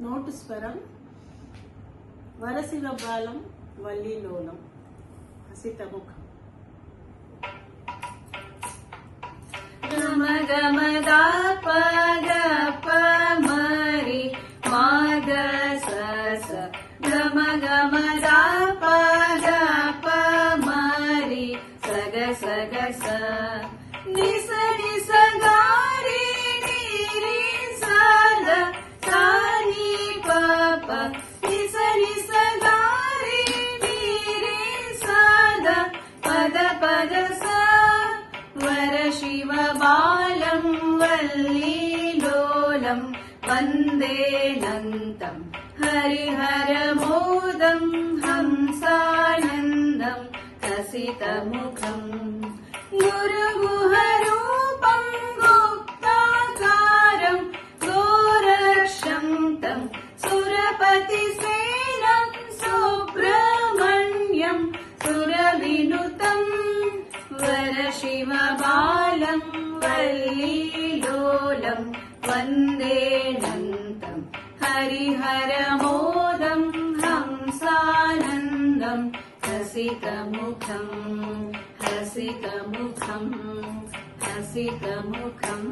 note స్వరం వరసివ బాలం వల్లీలోలం హసితముఖం గమ గమ దాప గప మరి మాగ సస గమ గమ దాప గప మరి సగ సగ స నిస నిస గారి నీరి సద సాని పప నిస నిస గారి నీరి సద పద పద స వర శివ బాలం వల్లీలోలం వందేనంతం హరిహరమోదం హంసానందం హసితముఖం గురుగుహరూపం గుప్తాకారం ఘోరక్షం తం సురపతిసేనం సుబ్రహ్మణ్యం సురవినుతం వర శివ బాలం వల్లీలోలం వందేనంతం హరిహరమోదం హంసానందం హసితముఖం హసితముఖం హసితముఖం